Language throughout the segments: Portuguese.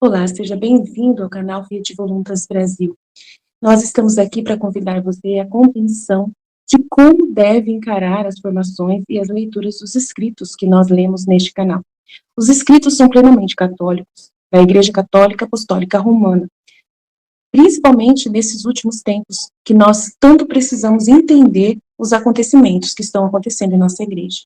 Olá, seja bem-vindo ao canal Fiat Voluntas Brasil. Nós estamos aqui para convidar você à compreensão de como deve encarar as formações e as leituras dos escritos que nós lemos neste canal. Os escritos são plenamente católicos, da Igreja Católica Apostólica Romana, principalmente nesses últimos tempos, que nós tanto precisamos entender os acontecimentos que estão acontecendo em nossa igreja.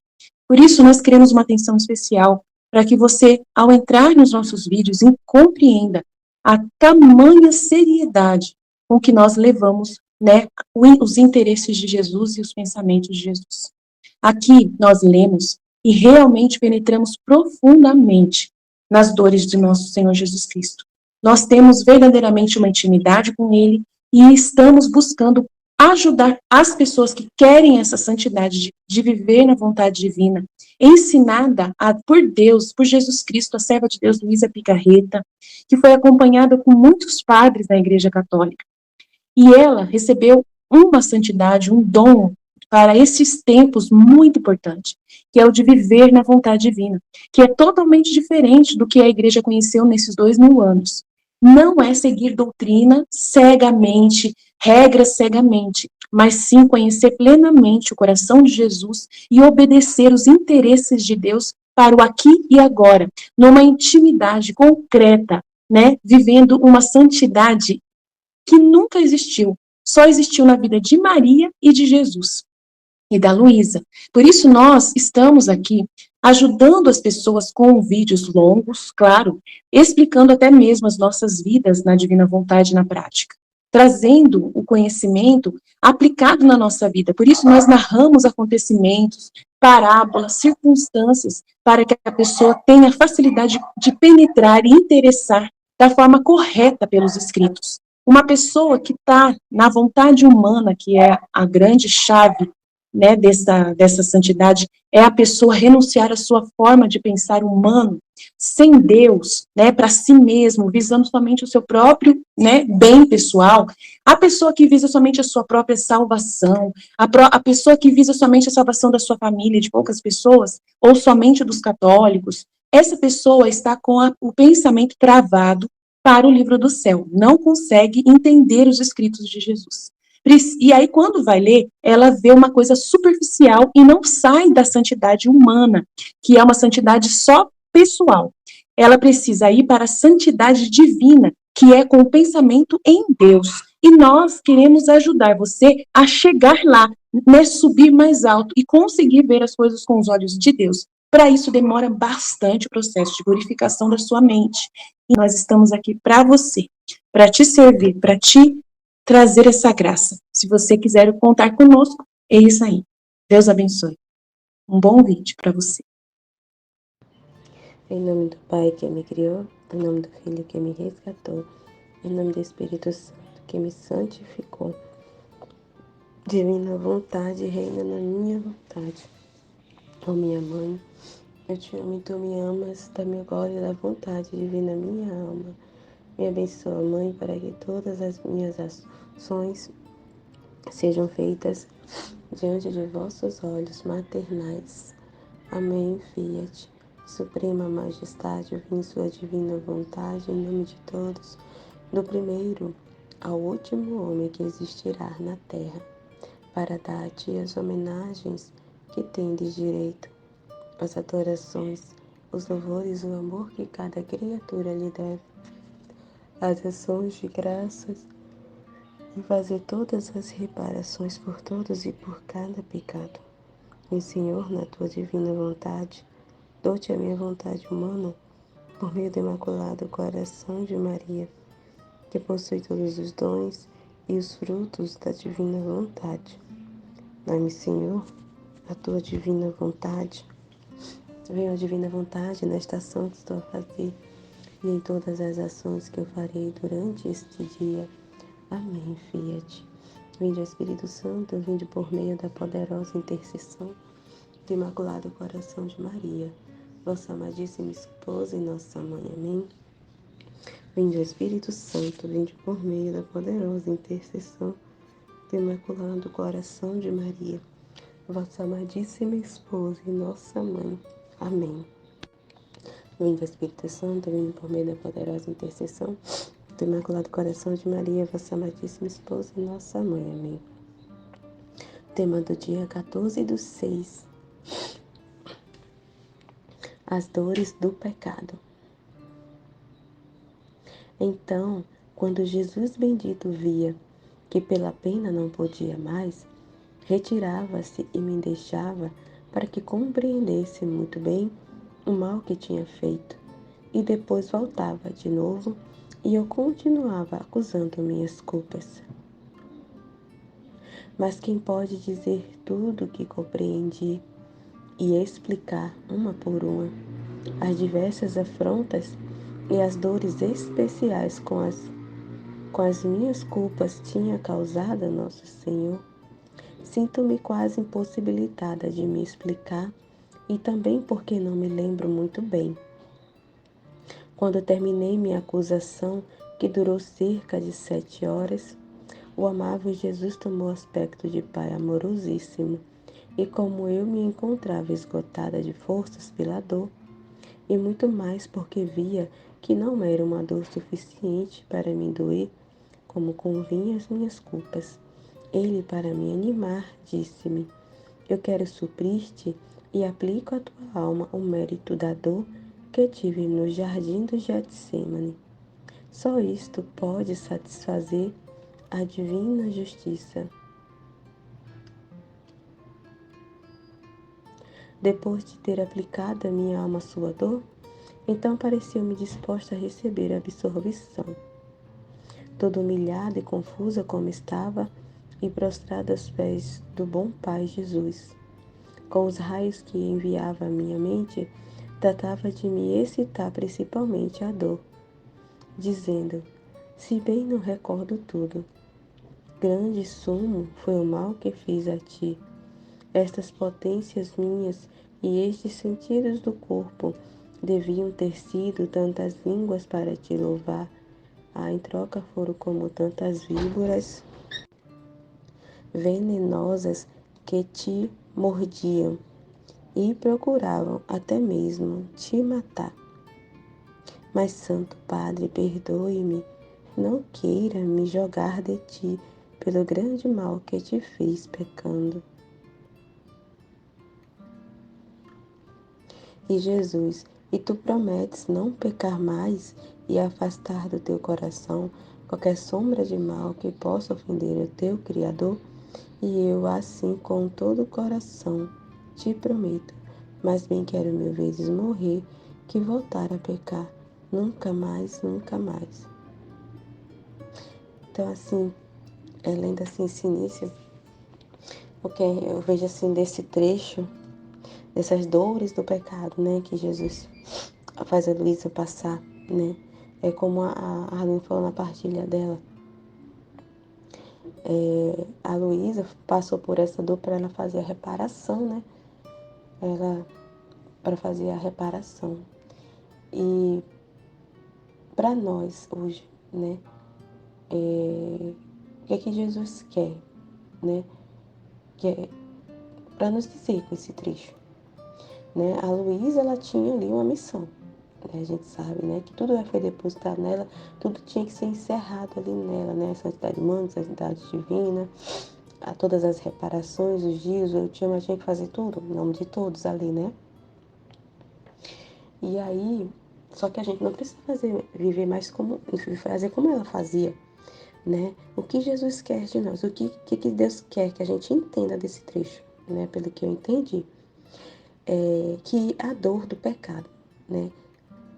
Por isso, nós queremos uma atenção especial para que você, ao entrar nos nossos vídeos, compreenda a tamanha seriedade com que nós levamos, né, os interesses de Jesus e os pensamentos de Jesus. Aqui nós lemos e realmente penetramos profundamente nas dores de nosso Senhor Jesus Cristo. Nós temos verdadeiramente uma intimidade com Ele e estamos buscando ajudar as pessoas que querem essa santidade de viver na vontade divina, ensinada por Deus, por Jesus Cristo, a serva de Deus Luísa Picarreta, que foi acompanhada com muitos padres da Igreja Católica. E ela recebeu uma santidade, um dom para esses tempos muito importante, que é o de viver na vontade divina, que é totalmente diferente do que a Igreja conheceu nesses 2000 anos. Não é seguir doutrina cegamente, regras cegamente, mas sim conhecer plenamente o coração de Jesus e obedecer os interesses de Deus para o aqui e agora, numa intimidade concreta, né, vivendo uma santidade que nunca existiu, só existiu na vida de Maria e de Jesus e da Luísa. Por isso nós estamos aqui ajudando as pessoas com vídeos longos, claro, explicando até mesmo as nossas vidas na divina vontade na prática, trazendo o conhecimento aplicado na nossa vida. Por isso nós narramos acontecimentos, parábolas, circunstâncias, para que a pessoa tenha facilidade de penetrar e interessar da forma correta pelos escritos. Uma pessoa que está na vontade humana, que é a grande chave, né, dessa santidade, é a pessoa renunciar à sua forma de pensar humano, sem Deus, né, para si mesmo, visando somente o seu próprio, né, bem pessoal. A pessoa que visa somente a sua própria salvação, a pessoa que visa somente a salvação da sua família, de poucas pessoas, ou somente dos católicos, essa pessoa está com o pensamento travado para o livro do céu, não consegue entender os escritos de Jesus. E aí, quando vai ler, ela vê uma coisa superficial e não sai da santidade humana, que é uma santidade só pessoal. Ela precisa ir para a santidade divina, que é com o pensamento em Deus. E nós queremos ajudar você a chegar lá, né, subir mais alto e conseguir ver as coisas com os olhos de Deus. Para isso, demora bastante o processo de purificação da sua mente. E nós estamos aqui para você, para te servir, para te trazer essa graça. Se você quiser contar conosco, é isso aí. Deus abençoe. Um bom vídeo para você. Em nome do Pai que me criou, em nome do Filho que me resgatou, em nome do Espírito Santo que me santificou. Divina vontade reina na minha vontade. Ó minha mãe, eu te amo e tu me amas, dá-me agora da vontade divina minha alma. Me abençoa, Mãe, para que todas as minhas ações sejam feitas diante de vossos olhos maternais. Amém, Fiat. Suprema Majestade, eu vim em sua divina vontade, em nome de todos, do primeiro ao último homem que existirá na terra, para dar a ti as homenagens que tendes direito, as adorações, os louvores, o amor que cada criatura lhe deve, as ações de graças e fazer todas as reparações por todos e por cada pecado. E, Senhor, na tua divina vontade, dou-te a minha vontade humana por meio do Imaculado Coração de Maria, que possui todos os dons e os frutos da divina vontade. Dá-me, Senhor, a tua divina vontade. Venha a divina vontade nesta ação que estou a fazer e em todas as ações que eu farei durante este dia. Amém, Fiat. Vinde, Espírito Santo, vinde por meio da poderosa intercessão do Imaculado Coração de Maria, vossa amadíssima esposa e nossa mãe. Amém. Vinde, Espírito Santo, vinde por meio da poderosa intercessão do Imaculado Coração de Maria, vossa amadíssima esposa e nossa mãe. Amém. Vinde, Espírito Santo, vinde por meio da poderosa intercessão do Imaculado Coração de Maria, vossa amadíssima esposa e nossa mãe. Amém. Tema do dia 14/6. As dores do pecado. Então, quando Jesus bendito via que pela pena não podia mais, retirava-se e me deixava para que compreendesse muito bem o mal que tinha feito. E depois voltava de novo e eu continuava acusando minhas culpas. Mas quem pode dizer tudo o que compreendi e explicar uma por uma as diversas afrontas e as dores especiais com as minhas culpas tinha causado a Nosso Senhor? Sinto-me quase impossibilitada de me explicar e também porque não me lembro muito bem. Quando terminei minha acusação, que durou cerca de 7 horas, o amável Jesus tomou aspecto de Pai amorosíssimo, e como eu me encontrava esgotada de forças pela dor, e muito mais porque via que não era uma dor suficiente para me doer, como convinha as minhas culpas, ele, para me animar, disse-me: eu quero suprir-te e aplico à tua alma o mérito da dor que tive no jardim do Getsêmani. Só isto pode satisfazer a divina justiça. Depois de ter aplicado à minha alma sua dor, então pareceu-me disposta a receber a absolvição. Toda humilhada e confusa como estava, e prostrada aos pés do bom Pai Jesus, com os raios que enviava à minha mente, tratava de me excitar principalmente a dor, dizendo: se bem não recordo tudo, grande e sumo foi o mal que fiz a ti. Estas potências minhas e estes sentidos do corpo deviam ter sido tantas línguas para te louvar. Em troca foram como tantas víboras venenosas que te mordiam e procuravam até mesmo te matar. Mas, Santo Padre, perdoe-me, não queira me jogar de ti pelo grande mal que te fiz pecando. E Jesus, e tu prometes não pecar mais e afastar do teu coração qualquer sombra de mal que possa ofender o teu Criador? E eu assim com todo o coração te prometo, mas bem quero 1000 vezes morrer que voltar a pecar, nunca mais, nunca mais. Então assim, lendo assim esse início, o que eu vejo assim desse trecho, dessas dores do pecado, né, que Jesus faz a Luísa passar, né, é como a Arlene falou na partilha dela, a Luísa passou por essa dor para ela fazer a reparação, né, para fazer a reparação. E para nós hoje, né, o que é que Jesus quer, né, que é para nos dizer com esse trecho, né? A Luísa, ela tinha ali uma missão, né? A gente sabe, né, que tudo foi depositado nela, tudo tinha que ser encerrado ali nela, né, a santidade humana, a santidade divina, todas as reparações, os dias, eu tinha que fazer tudo, em nome de todos ali, né? E aí, só que a gente não precisa viver mais fazer como ela fazia, né? O que Jesus quer de nós, o que Deus quer que a gente entenda desse trecho, né? Pelo que eu entendi, é que a dor do pecado, né?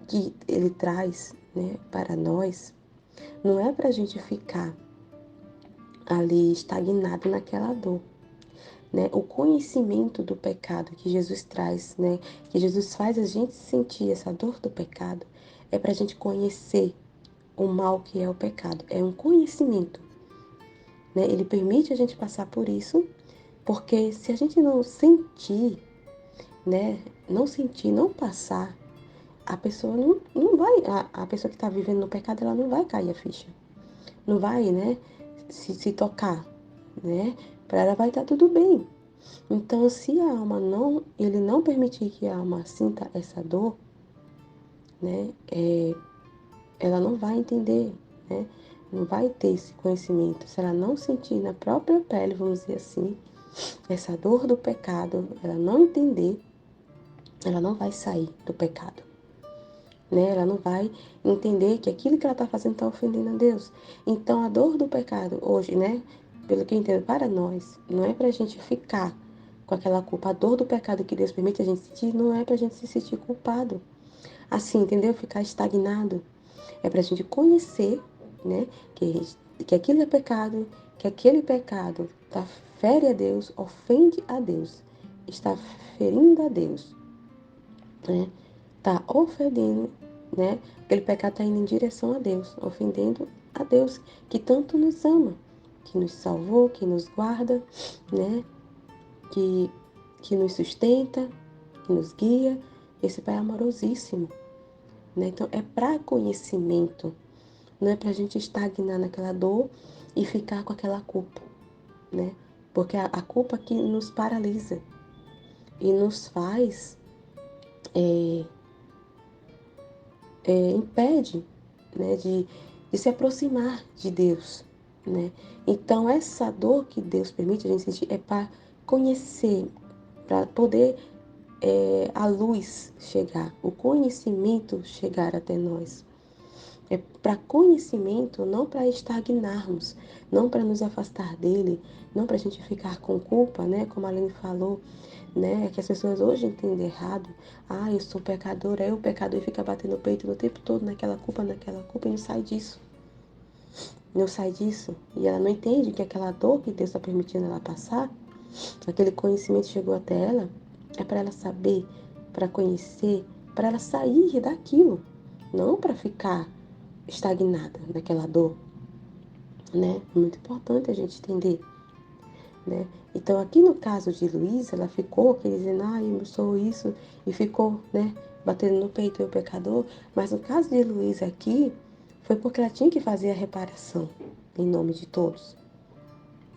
Que ele traz, né? Para nós, não é para a gente ficar ali estagnado naquela dor, né? O conhecimento do pecado que Jesus traz, né? Que Jesus faz a gente sentir essa dor do pecado, é para a gente conhecer o mal que é o pecado. É um conhecimento, né? Ele permite a gente passar por isso, porque se a gente não sentir, né? Não sentir, não passar, a pessoa não vai, a pessoa que está vivendo no pecado, ela não vai cair a ficha. Não vai, né? Se tocar, né? Para ela vai estar tudo bem. Então, se a alma ele não permitir que a alma sinta essa dor, né, ela não vai entender, né, não vai ter esse conhecimento. Se ela não sentir na própria pele, vamos dizer assim, essa dor do pecado, ela não entender, ela não vai sair do pecado, né? Ela não vai entender que aquilo que ela está fazendo está ofendendo a Deus. Então, a dor do pecado hoje, né? Pelo que eu entendo, para nós, não é para a gente ficar com aquela culpa. A dor do pecado que Deus permite a gente sentir não é para a gente se sentir culpado. Assim, entendeu? Ficar estagnado. É para a gente conhecer, né? Que aquilo é pecado, que aquele pecado fere a Deus, ofende a Deus, está ferindo a Deus, né? Está ofendendo, né? Aquele pecado está indo em direção a Deus, ofendendo a Deus, que tanto nos ama, que nos salvou, que nos guarda, né? Que, que nos sustenta, que nos guia. Esse Pai é amorosíssimo, né? Então, é para conhecimento, não é para a gente estagnar naquela dor e ficar com aquela culpa, né? Porque a culpa que nos paralisa e nos faz impede, né, de se aproximar de Deus, né? Então, essa dor que Deus permite a gente sentir é para conhecer, para poder a luz chegar, o conhecimento chegar até nós. É para conhecimento, não para estagnarmos, não para nos afastar dele, não para a gente ficar com culpa, né? Como a Aline falou, né? Que as pessoas hoje entendem errado. Ah, eu sou pecadora, aí o pecador fica batendo o peito o tempo todo naquela culpa, e não sai disso. Não sai disso. E ela não entende que aquela dor que Deus está permitindo ela passar, aquele conhecimento chegou até ela, é para ela saber, para conhecer, para ela sair daquilo, não para ficar estagnada naquela dor, né? É muito importante a gente entender, né? Então, aqui no caso de Luísa, ela ficou dizendo, eu sou isso, e ficou, né, batendo no peito do pecador, mas no caso de Luísa aqui, foi porque ela tinha que fazer a reparação, em nome de todos,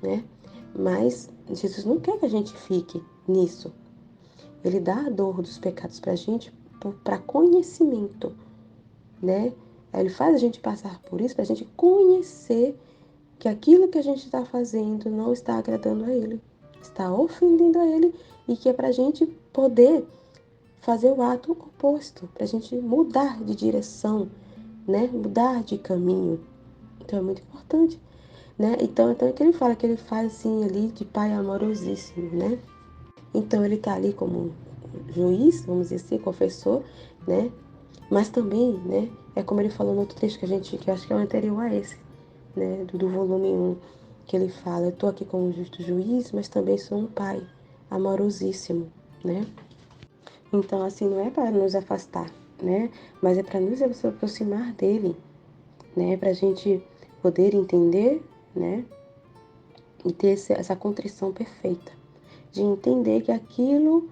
né? Mas Jesus não quer que a gente fique nisso. Ele dá a dor dos pecados pra gente para conhecimento, né? Aí ele faz a gente passar por isso pra gente conhecer que aquilo que a gente está fazendo não está agradando a Ele, está ofendendo a Ele e que é para a gente poder fazer o ato oposto, para a gente mudar de direção, né? Mudar de caminho. Então é muito importante, né? Então é que ele fala que ele faz assim ali de pai amorosíssimo, né? Então ele está ali como juiz, vamos dizer assim, confessor, né? Mas também, né? É como ele falou no outro texto que eu acho que é o anterior a esse, né, do volume 1, que ele fala, eu estou aqui como justo juiz, mas também sou um pai amorosíssimo, né? Então, assim, não é para nos afastar, né? Mas é para nos aproximar dele, né? Para a gente poder entender, né? E ter essa contrição perfeita, de entender que aquilo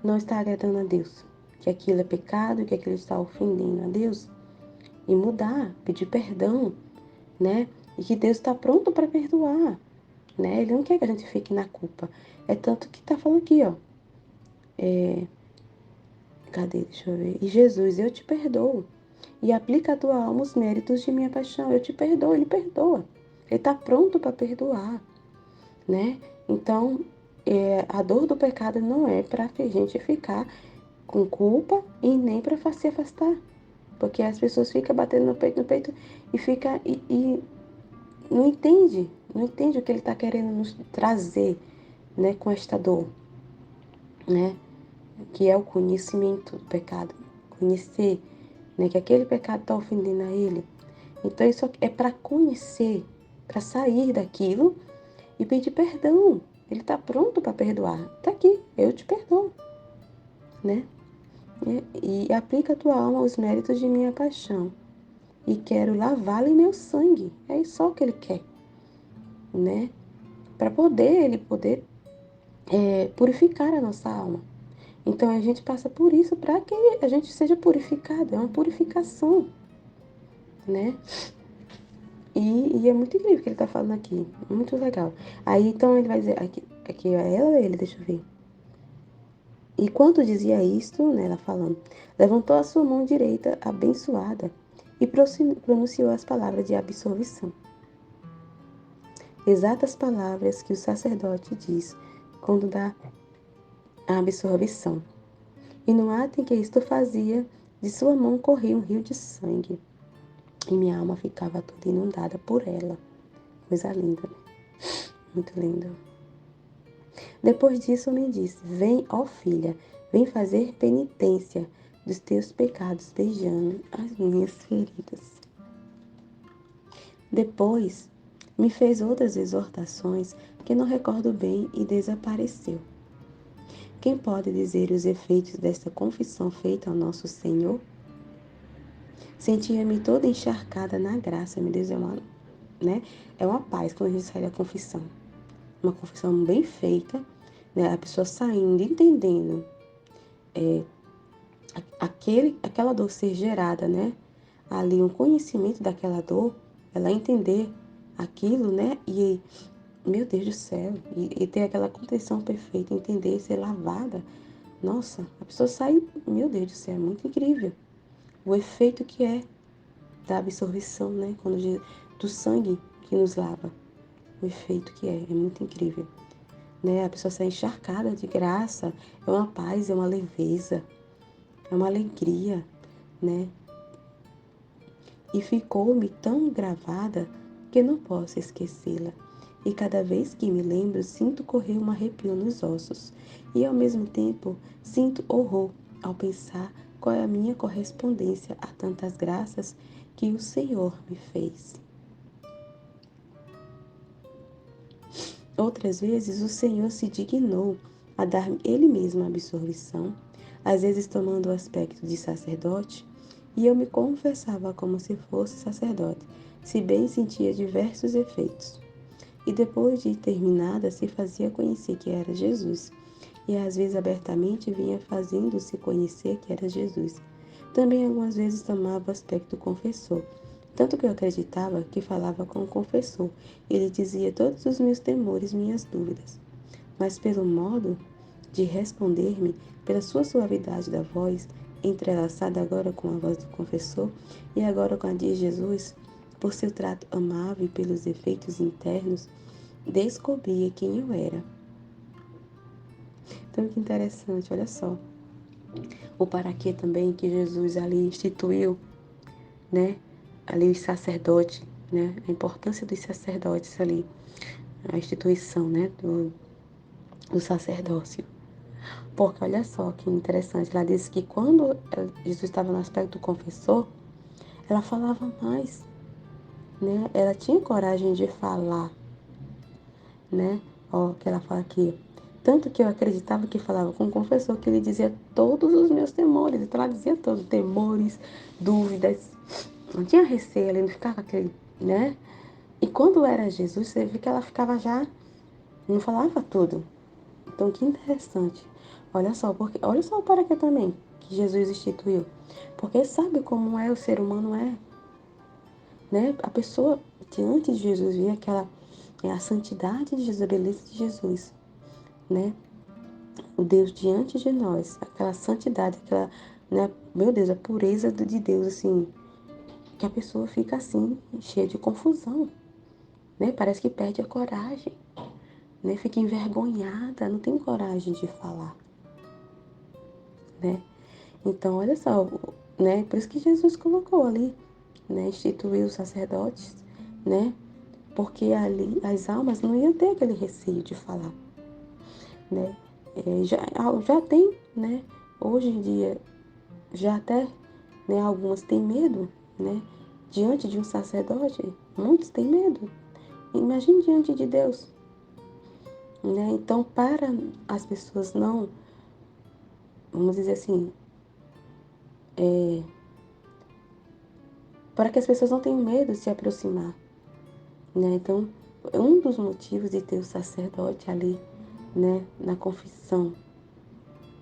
não está agradando a Deus, que aquilo é pecado, que aquilo está ofendendo a Deus, e mudar, pedir perdão, né? E que Deus está pronto para perdoar, né? Ele não quer que a gente fique na culpa. É tanto que tá falando aqui, ó. Cadê? Deixa eu ver. E Jesus, eu te perdoo. E aplica a tua alma os méritos de minha paixão. Eu te perdoo, ele perdoa. Ele está pronto para perdoar, né? Então, a dor do pecado não é para a gente ficar com culpa e nem para se afastar. Porque as pessoas ficam batendo no peito e fica e não entende o que ele está querendo nos trazer, né, com esta dor, né, que é o conhecimento do pecado, conhecer, né, que aquele pecado está ofendendo a ele. Então isso é para conhecer, para sair daquilo e pedir perdão. Ele está pronto para perdoar. Está aqui, eu te perdoo, né? E aplica a tua alma os méritos de minha paixão. E quero lavá-la em meu sangue. É só o que ele quer, né? Para ele poder purificar a nossa alma. Então a gente passa por isso para que a gente seja purificado, é uma purificação, né? E é muito incrível o que ele tá falando aqui, muito legal. Aí então ele vai dizer, aqui é ela ou ele? Deixa eu ver. E quando dizia isto, né, ela falando, levantou a sua mão direita abençoada e pronunciou as palavras de absolvição. Exatas palavras que o sacerdote diz quando dá a absolvição. E no ato em que isto fazia, de sua mão corria um rio de sangue. E minha alma ficava toda inundada por ela. Coisa linda, né? Muito linda. Depois disso me disse, vem, ó filha, vem fazer penitência dos teus pecados, beijando as minhas feridas. Depois me fez outras exortações que não recordo bem e desapareceu. Quem pode dizer os efeitos desta confissão feita ao nosso Senhor? Sentia-me toda encharcada na graça, meu Deus, é uma paz quando a gente sai da confissão. Uma confissão bem feita, né? A pessoa saindo, entendendo aquela dor ser gerada, né? Ali um conhecimento daquela dor, ela entender aquilo, né? E, meu Deus do céu, e ter aquela contrição perfeita, entender, ser lavada. Nossa, a pessoa sai, meu Deus do céu, é muito incrível. O efeito que é da absolvição, né? Do sangue que nos lava. O efeito que é muito incrível. Né? A pessoa sai encharcada de graça, é uma paz, é uma leveza, é uma alegria, né? E ficou-me tão gravada que não posso esquecê-la. E cada vez que me lembro, sinto correr um arrepio nos ossos. E ao mesmo tempo, sinto horror ao pensar qual é a minha correspondência a tantas graças que o Senhor me fez. Outras vezes, o Senhor se dignou a dar-me Ele mesmo a absolvição, às vezes tomando o aspecto de sacerdote, e eu me confessava como se fosse sacerdote, se bem sentia diversos efeitos. E depois de terminada, se fazia conhecer que era Jesus, e às vezes abertamente vinha fazendo-se conhecer que era Jesus. Também algumas vezes tomava o aspecto confessor, tanto que eu acreditava que falava com o confessor. Ele dizia todos os meus temores, minhas dúvidas. Mas pelo modo de responder-me, pela sua suavidade da voz, entrelaçada agora com a voz do confessor e agora com a de Jesus, por seu trato amável e pelos efeitos internos, descobria quem eu era. Então, que interessante, olha só. O para quê também que Jesus ali instituiu, né? Ali os sacerdotes, né? A importância dos sacerdotes ali, a instituição, né? Do sacerdócio. Porque olha só que interessante, ela disse que quando Jesus estava no aspecto do confessor, ela falava mais, né? Ela tinha coragem de falar, né? Ó, que ela fala aqui. Tanto que eu acreditava que falava com o confessor, que ele dizia todos os meus temores. Então ela dizia todos, temores, dúvidas. Não tinha receio, ela não ficava com aquele, né? E quando era Jesus, você vê que ela ficava já, não falava tudo. Então que interessante. Olha só, olha só o para quê também que Jesus instituiu. Porque sabe como é o ser humano né? A pessoa diante de Jesus via aquela a santidade de Jesus, a beleza de Jesus, né? O Deus diante de nós, aquela santidade, aquela, né? Meu Deus, a pureza de Deus, assim, que a pessoa fica assim, cheia de confusão, né? Parece que perde a coragem, né? Fica envergonhada, não tem coragem de falar, né? Então, olha só, né? Por isso que Jesus colocou ali, né? Instituiu os sacerdotes, né? Porque ali as almas não iam ter aquele receio de falar, né? Já tem, né? Hoje em dia, já até, né? Algumas têm medo, né? Diante de um sacerdote, muitos têm medo. Imagine diante de Deus, né? Então, para as pessoas não, vamos dizer assim, para que as pessoas não tenham medo de se aproximar, né? Então, um dos motivos de ter o sacerdote ali, né? Na confissão,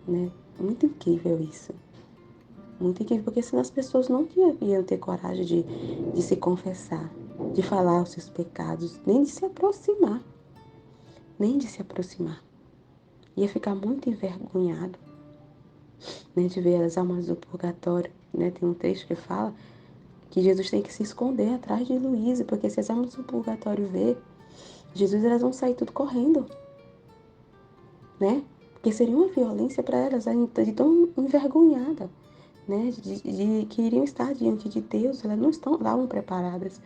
né? Muito incrível isso. Muito incrível, porque senão as pessoas não iam ter coragem de se confessar, de falar os seus pecados, nem de se aproximar. Nem de se aproximar. Ia ficar muito envergonhado, A gente vê as almas do purgatório, né? Tem um texto que fala que Jesus tem que se esconder atrás de Luísa, porque se as almas do purgatório ver Jesus, elas vão sair tudo correndo, né? Porque seria uma violência para elas, de tão envergonhada, né? De que iriam estar diante de Deus, elas não estavam preparadas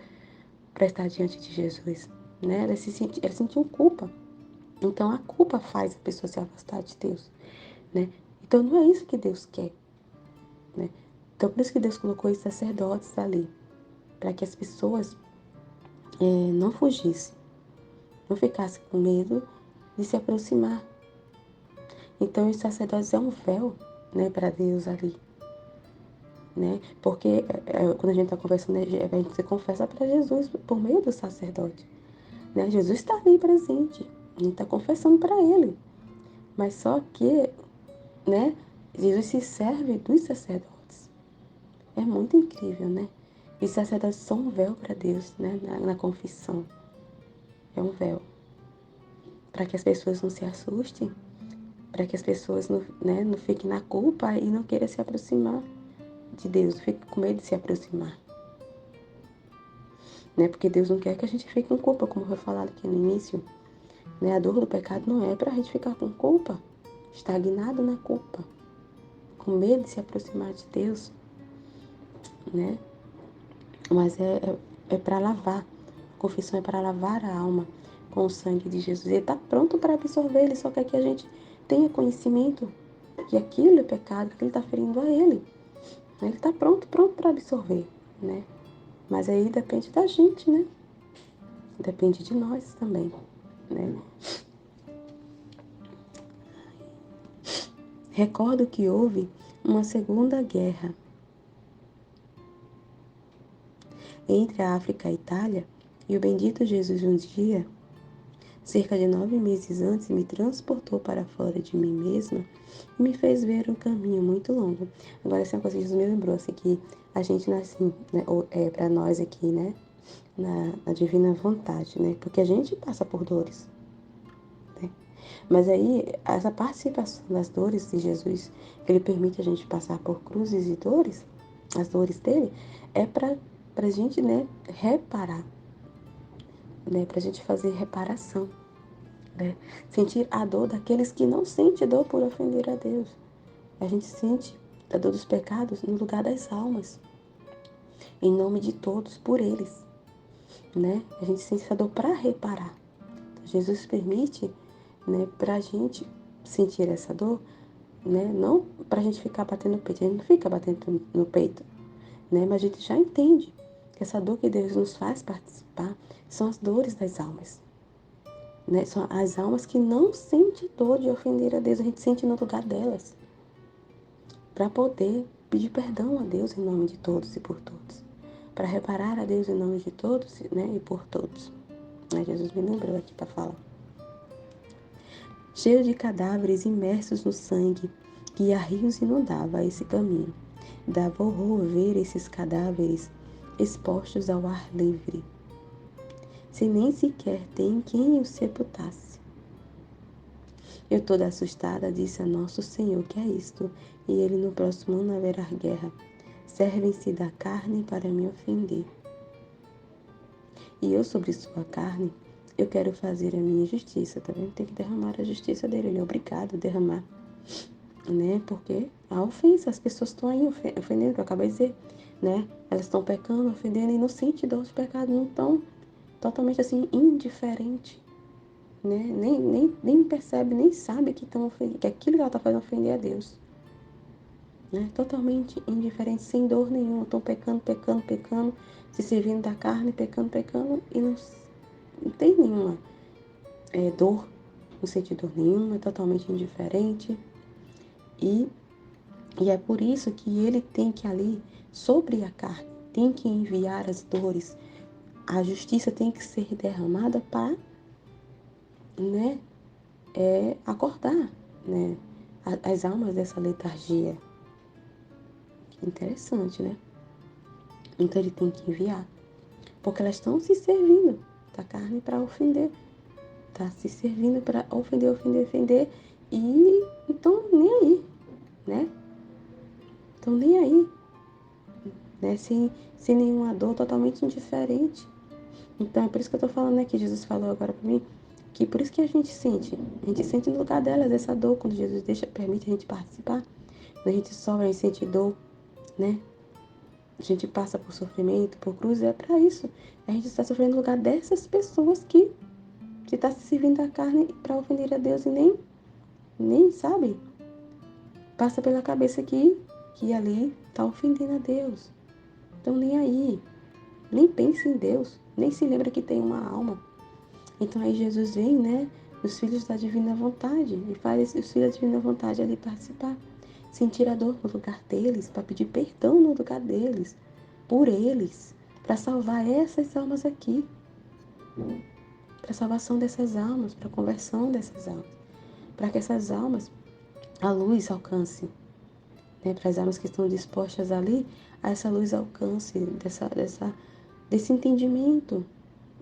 para estar diante de Jesus, né? Elas sentiam culpa. Então a culpa faz a pessoa se afastar de Deus, né? Então não é isso que Deus quer, né? Então por isso que Deus colocou os sacerdotes ali, para que as pessoas não fugissem, não ficassem com medo de se aproximar. Então os sacerdotes é um véu, né, para Deus ali, né? Porque quando a gente está conversando, a gente se confessa para Jesus por meio do sacerdote, né? Jesus está ali presente, a gente está confessando para Ele, mas só que, né, Jesus se serve dos sacerdotes. É muito incrível, né? E os sacerdotes são um véu para Deus, né, na confissão. É um véu. Para que as pessoas não se assustem, para que as pessoas não, né, não fiquem na culpa e não queiram se aproximar de Deus, não fiquem com medo de se aproximar. Né? Porque Deus não quer que a gente fique com culpa, como foi falado aqui no início. Né? A dor do pecado não é para a gente ficar com culpa, estagnado na culpa, com medo de se aproximar de Deus, né? Mas é para lavar. A confissão é para lavar a alma com o sangue de Jesus. Ele está pronto para absorver, ele só quer que a gente tenha conhecimento que aquilo é pecado, que ele está ferindo a ele. Ele está pronto para absorver, né? Mas aí depende da gente, né? Depende de nós também, né? Recordo que houve uma segunda guerra entre a África e a Itália, e o bendito Jesus um dia, cerca de 9 meses antes, me transportou para fora de mim mesma e me fez ver um caminho muito longo. Agora, essa é uma coisa que Jesus me lembrou, assim, que a gente nasce, né, para nós aqui, né, na divina vontade, né, porque a gente passa por dores, né, mas aí, essa participação das dores de Jesus, que ele permite a gente passar por cruzes e dores, as dores dele, é para a gente, né, reparar, né, para a gente fazer reparação, né, sentir a dor daqueles que não sentem dor por ofender a Deus. A gente sente a dor dos pecados no lugar das almas, em nome de todos, por eles, né? A gente sente essa dor para reparar. Então, Jesus permite, né, para a gente sentir essa dor, né? Não para a gente ficar batendo no peito, a gente não fica batendo no peito, né? Mas a gente já entende que essa dor que Deus nos faz participar são as dores das almas, né? São as almas que não sentem dor de ofender a Deus, a gente sente no lugar delas, para poder pedir perdão a Deus em nome de todos e por todos, para reparar a Deus em nome de todos, né, e por todos. Jesus me lembrou aqui para falar. Cheio de cadáveres imersos no sangue, que a rios inundava esse caminho. Dava horror ver esses cadáveres expostos ao ar livre, se nem sequer tem quem os sepultasse. Eu toda assustada disse a nosso Senhor que é isto, e ele no próximo ano haverá guerra. Servem-se da carne para me ofender. E eu sobre sua carne, eu quero fazer a minha justiça, tá vendo? Tem que derramar a justiça dele, ele é obrigado a derramar, né? Porque a ofensa, as pessoas estão aí ofendendo, que eu acabei de dizer, né? Elas estão pecando, ofendendo, e não sentem dor de pecado, não estão totalmente assim, indiferente, né? Nem percebe, nem sabe que aquilo que ela está fazendo ofender a Deus, né? Totalmente indiferente, sem dor nenhuma, estão pecando, se servindo da carne, pecando, e não tem nenhuma dor, não sente dor nenhuma, é totalmente indiferente, e é por isso que ele tem que ali, sobre a carne, tem que enviar as dores, a justiça tem que ser derramada para, né, acordar, né, as almas dessa letargia. Interessante, né? Então ele tem que enviar, porque elas estão se servindo da carne para ofender, tá se servindo para ofender, e então nem aí, né? Estão nem aí, né? Sem nenhuma dor, totalmente indiferente. Então, é por isso que eu tô falando aqui, Jesus falou agora para mim, que por isso que a gente sente no lugar delas essa dor, quando Jesus permite a gente participar, quando a gente sofre, a gente sente dor, né? A gente passa por sofrimento, por cruz, é para isso. A gente está sofrendo no lugar dessas pessoas que está se servindo da carne para ofender a Deus e nem sabe, passa pela cabeça que ali está ofendendo a Deus. Então, nem aí, nem pensa em Deus, nem se lembra que tem uma alma. Então aí Jesus vem, né, os filhos da divina vontade, e faz os filhos da divina vontade ali participar, sentir a dor no lugar deles, para pedir perdão no lugar deles, por eles, para salvar essas almas aqui, para a salvação dessas almas, para a conversão dessas almas, para que essas almas, a luz alcance, né, para as almas que estão dispostas ali, a essa luz alcance desse entendimento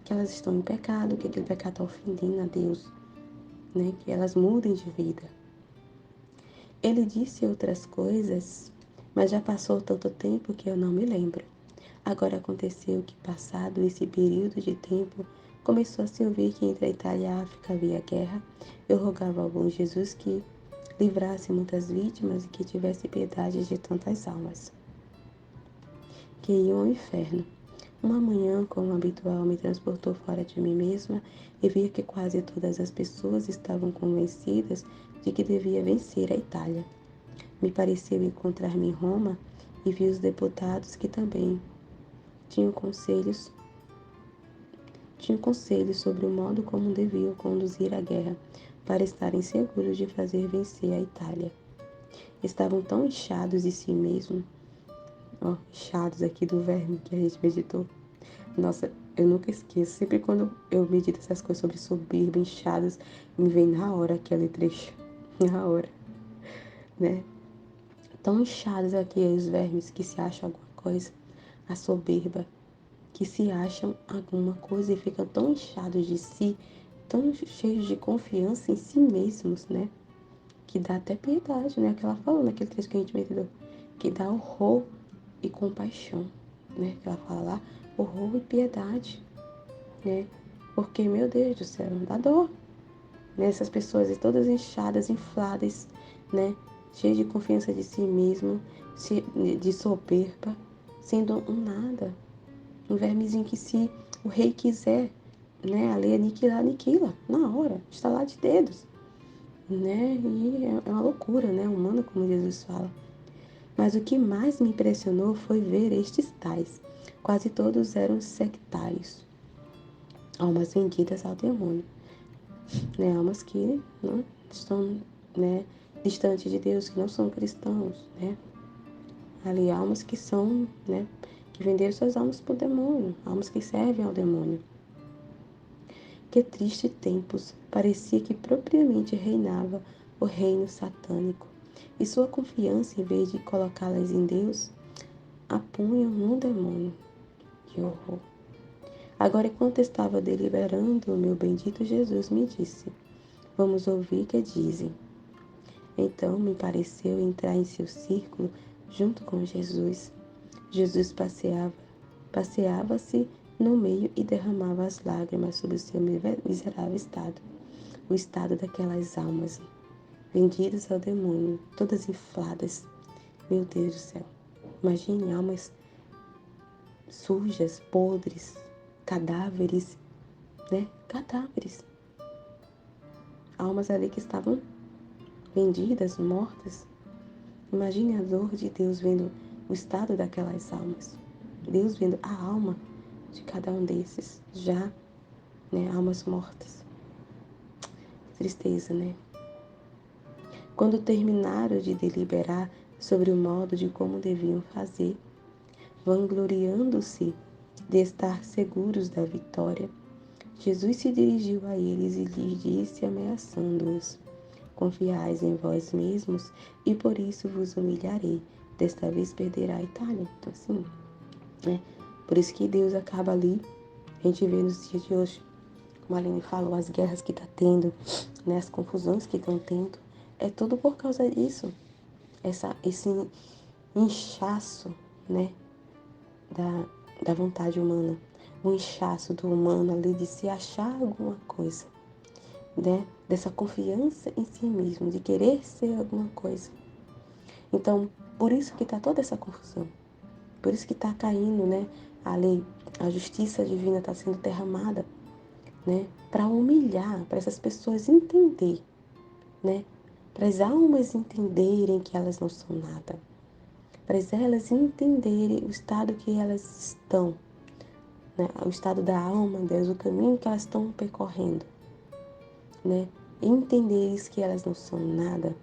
que elas estão em pecado, que aquele pecado está ofendendo a Deus, né? Que elas mudem de vida. Ele disse outras coisas, mas já passou tanto tempo que eu não me lembro. Agora aconteceu que, passado esse período de tempo, começou a se ouvir que entre a Itália e a África havia guerra. Eu rogava ao bom Jesus que livrasse muitas vítimas e que tivesse piedade de tantas almas que iam ao inferno. Uma manhã, como habitual, me transportou fora de mim mesma e vi que quase todas as pessoas estavam convencidas de que devia vencer a Itália. Me pareceu encontrar-me em Roma e vi os deputados que também tinham conselhos sobre o modo como deviam conduzir a guerra para estarem seguros de fazer vencer a Itália. Estavam tão inchados de si mesmos, inchados aqui do verme que a gente meditou. Nossa, eu nunca esqueço. Sempre quando eu medito essas coisas sobre soberba, inchados, me vem na hora aquele trecho. Na hora, né? Tão inchados aqui os vermes que se acham alguma coisa. A soberba, que se acham alguma coisa e ficam tão inchados de si, tão cheios de confiança em si mesmos, né? Que dá até piedade, né? Que ela falou naquele trecho que a gente meditou. Que dá horror e compaixão, né? Que ela fala lá, horror e piedade, né? Porque, meu Deus do céu, dá dor, né? Essas pessoas todas inchadas, infladas, né? Cheias de confiança de si mesmo, de soberba, sendo um nada, um vermezinho que se o rei quiser, né? Ali aniquila, na hora, estalar de dedos, né? E é uma loucura, né? Humana, como Jesus fala. Mas o que mais me impressionou foi ver estes tais. Quase todos eram sectários, almas vendidas ao demônio, né? Almas que não estão, né, distantes de Deus, que não são cristãos, né? Ali, almas que são, né, que venderam suas almas para o demônio, almas que servem ao demônio. Que triste tempos! Parecia que propriamente reinava o reino satânico, e sua confiança, em vez de colocá-las em Deus, a punham no demônio. Que horror! Agora, enquanto estava deliberando, o meu bendito Jesus me disse: vamos ouvir o que dizem. Então me pareceu entrar em seu círculo junto com Jesus. Jesus passeava-se no meio e derramava as lágrimas sobre o seu miserável estado, o estado daquelas almas vendidas ao demônio, todas infladas. Meu Deus do céu! Imagine almas sujas, podres, cadáveres, né? Cadáveres. Almas ali que estavam vendidas, mortas. Imagine a dor de Deus vendo o estado daquelas almas. Deus vendo a alma de cada um desses, já, né, almas mortas. Tristeza, né? Quando terminaram de deliberar sobre o modo de como deviam fazer, vangloriando-se de estar seguros da vitória, Jesus se dirigiu a eles e lhes disse, ameaçando-os: confiais em vós mesmos e por isso vos humilharei. Desta vez perderá a Itália. Então, assim, né? Por isso que Deus acaba ali. A gente vê nos dias de hoje, como a Aline falou, as guerras que está tendo, né? As confusões que estão tendo. É tudo por causa disso. inchaço, né, da vontade humana, o inchaço do humano ali de se achar alguma coisa, né, dessa confiança em si mesmo, de querer ser alguma coisa. Então, por isso que está toda essa confusão, por isso que está caindo, né, a lei, a justiça divina está sendo derramada, né, para humilhar, para essas pessoas entender, né, para as almas entenderem que elas não são nada, para elas entenderem o estado que elas estão, né, o estado da alma delas, o caminho que elas estão percorrendo, né, entender que elas não são nada,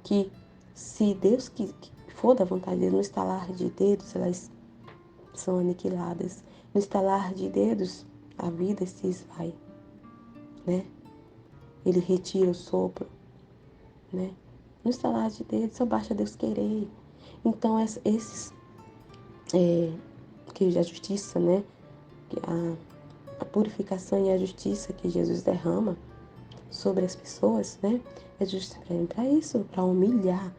que se Deus que for da vontade de Deus, no estalar de dedos elas são aniquiladas, no estalar de dedos a vida se esvai, né? Ele retira o sopro, né? No estalar de dedos só basta Deus querer. Então esses que a justiça, né? A purificação e a justiça que Jesus derrama sobre as pessoas, né? É justamente para isso, para humilhar,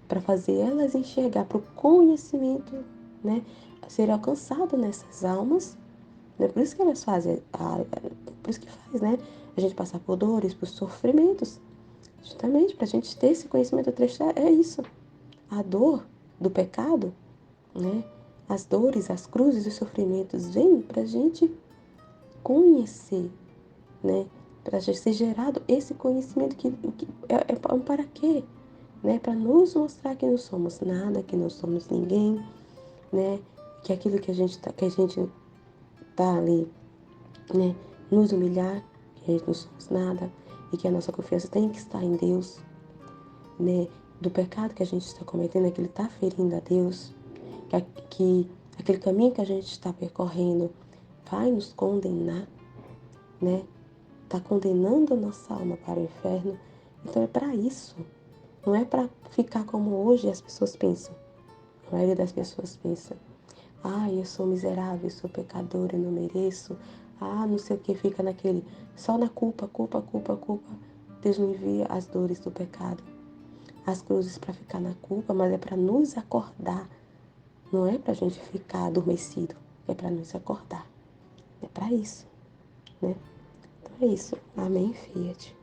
para fazer elas enxergar, para o conhecimento, né? Ser alcançado nessas almas, né? Por isso que elas fazem, por isso que faz, né? A gente passar por dores, por sofrimentos, justamente para a gente ter esse conhecimento atestado, é isso. A dor do pecado, né? As dores, as cruzes, os sofrimentos vêm para a gente conhecer, né? Para ser gerado esse conhecimento que é para quê? Né? Para nos mostrar que não somos nada, que não somos ninguém, né? Que aquilo que a gente tá ali, né? Nos humilhar, que a gente não somos nada e que a nossa confiança tem que estar em Deus, né? Do pecado que a gente está cometendo, que ele está ferindo a Deus, que aquele caminho que a gente está percorrendo vai nos condenar, né? Está condenando a nossa alma para o inferno. Então é para isso. Não é para ficar como hoje as pessoas pensam. A maioria das pessoas pensa: ah, eu sou miserável, eu sou pecadora, eu não mereço. Ah, não sei o que, fica naquele, só na culpa, culpa, culpa, culpa. Deus não envia as dores do pecado, as cruzes para ficar na culpa, mas é para nos acordar. Não é para a gente ficar adormecido, é para nos acordar. É para isso, né? Então é isso. Amém, Fiat.